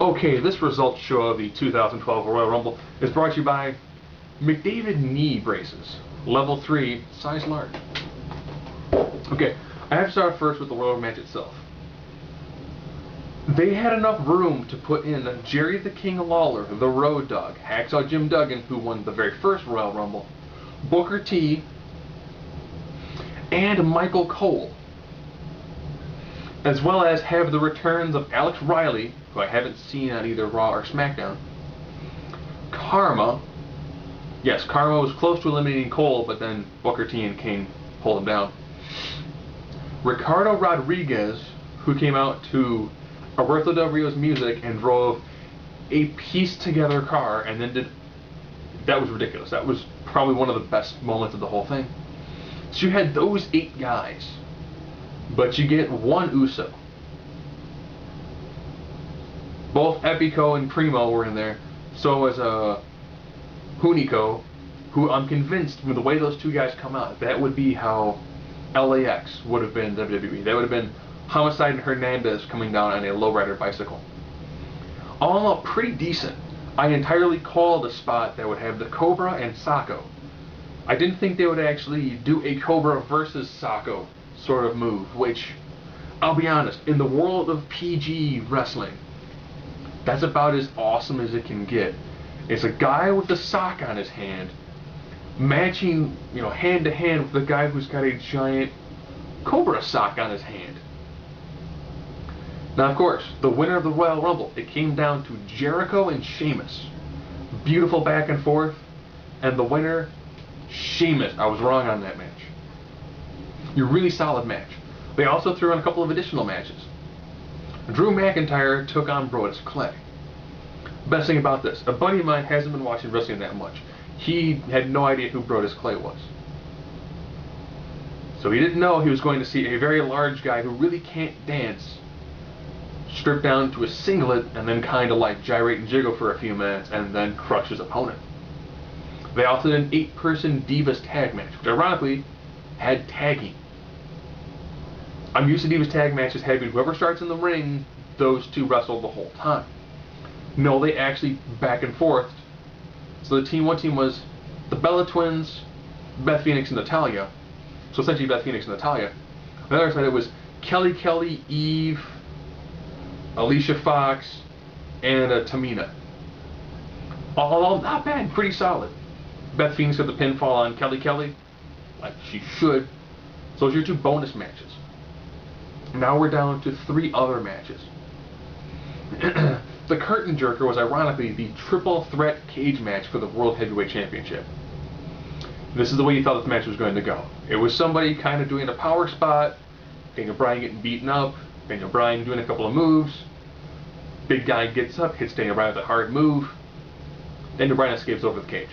Okay, this results show of the 2012 Royal Rumble is brought to you by McDavid knee braces, level 3, size large. Okay, I have to start first with the Royal match itself. They had enough room to put in Jerry the King Lawler, the Road Dogg, Hacksaw Jim Duggan, who won the very first Royal Rumble, Booker T, and Michael Cole, as well as have the returns of Alex Riley, who I haven't seen on either Raw or SmackDown, Karma. Yes, Karma was close to eliminating Cole, but then Booker T and King pulled him down. Ricardo Rodriguez, who came out to Alberto Del Rio's music and drove a pieced together car and then that was ridiculous. That was probably one of the best moments of the whole thing. So you had those 8 guys, but you get one Uso. Both Epico and Primo were in there. So was Hunico, who I'm convinced with the way those 2 guys come out, that would be how LAX would have been WWE. That would have been Homicide and Hernandez coming down on a lowrider bicycle. All in all, pretty decent. I entirely called a spot that would have the Cobra and Sacco. I didn't think they would actually do a Cobra versus Sacco sort of move, which, I'll be honest, in the world of PG wrestling, that's about as awesome as it can get. It's a guy with a sock on his hand, matching, hand to hand with the guy who's got a giant Cobra sock on his hand. Now, of course, the winner of the Royal Rumble, it came down to Jericho and Sheamus. Beautiful back and forth, and the winner, Sheamus. I was wrong on that match. A really solid match. They also threw in a couple of additional matches. Drew McIntyre took on Brodus Clay. Best thing about this, a buddy of mine hasn't been watching wrestling that much. He had no idea who Brodus Clay was. So he didn't know he was going to see a very large guy who really can't dance stripped down to a singlet and then kind of like gyrate and jiggle for a few minutes and then crush his opponent. They also did an 8-person Divas tag match, which ironically had tagging. I'm used to Divas tag matches having whoever starts in the ring, those 2 wrestle the whole time. No, they actually back and forth. So one team was the Bella Twins, Beth Phoenix and Natalya. So essentially Beth Phoenix and Natalya. On the other side it was Kelly, Eve, Alicia Fox, and Tamina. All not bad, pretty solid. Beth Phoenix got the pinfall on Kelly, like she should. So those are your 2 bonus matches. Now we're down to 3 other matches. The curtain jerker was ironically the triple threat cage match for the World Heavyweight Championship. This is the way you thought this match was going to go. It was somebody kind of doing a power spot, Daniel Bryan getting beaten up, Daniel Bryan doing a couple of moves, big guy gets up, hits Daniel Bryan with a hard move, Daniel Bryan escapes over the cage.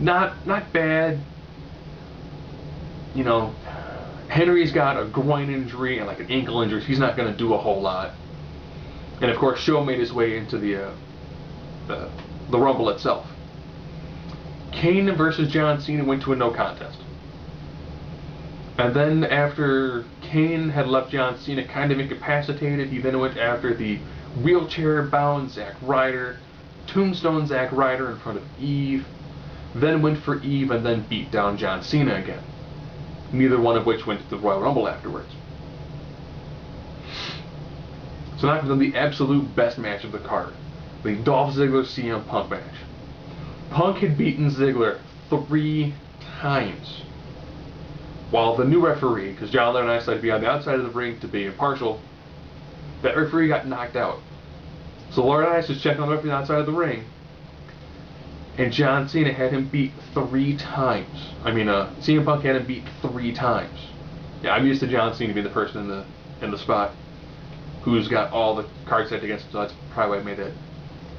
Not bad. Henry's got a groin injury and like an ankle injury, so he's not going to do a whole lot. And of course, Show made his way into the Rumble itself. Kane versus John Cena went to a no contest. And then after Kane had left John Cena kind of incapacitated, he then went after the wheelchair-bound Zack Ryder, Tombstone Zack Ryder in front of Eve, then went for Eve and then beat down John Cena again. Neither one of which went to the Royal Rumble afterwards. So now comes the absolute best match of the card, the Dolph Ziggler CM Punk match. Punk had beaten Ziggler 3 times. While the new referee, because John Laurinaitis decided to be on the outside of the ring to be impartial, that referee got knocked out. So Laurinaitis was checking on the referee on the outside of the ring, and John Cena had him beat 3 times. CM Punk had him beat 3 times. Yeah, I'm used to John Cena being the person in the spot who's got all the cards set against him, so that's probably why I made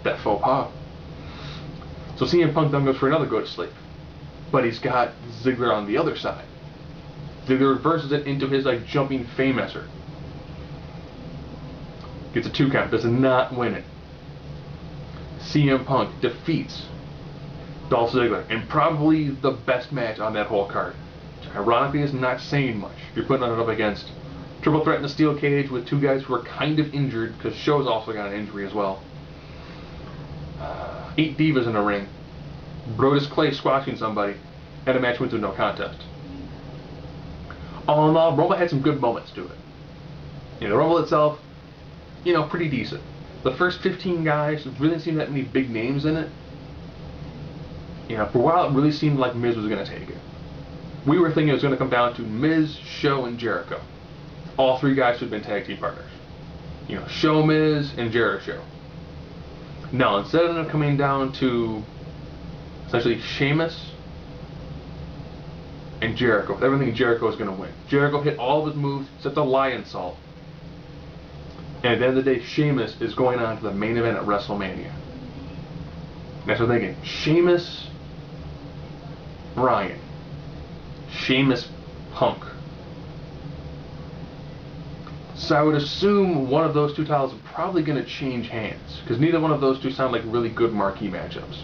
that faux pas. So CM Punk then goes for another go to sleep. But he's got Ziggler on the other side. Ziggler reverses it into his jumping Fameasser. Gets a 2 count, does not win it. CM Punk defeats Dolph Ziggler, and probably the best match on that whole card. Which ironically is not saying much. You're putting it up against Triple threat in the steel cage with two guys who are kind of injured, because Show's also got an injury as well. 8 divas in the ring. Brodus Clay squashing somebody, and a match went to no contest. All in all, Rumble had some good moments to it. The Rumble itself, pretty decent. The first 15 guys really didn't seem that many big names in it. For a while it really seemed like Miz was going to take it. We were thinking it was going to come down to Miz, Show, and Jericho. All 3 guys should have been tag team partners. Show, Miz, and Jericho. Now, instead of it coming down to essentially Sheamus and Jericho, everything Jericho was going to win. Jericho hit all of his moves except the lion salt. And at the end of the day, Sheamus is going on to the main event at WrestleMania. That's what I'm thinking. Sheamus, Bryan. Sheamus, Punk. So I would assume one of those 2 titles is probably going to change hands, because neither one of those two sound like really good marquee matchups.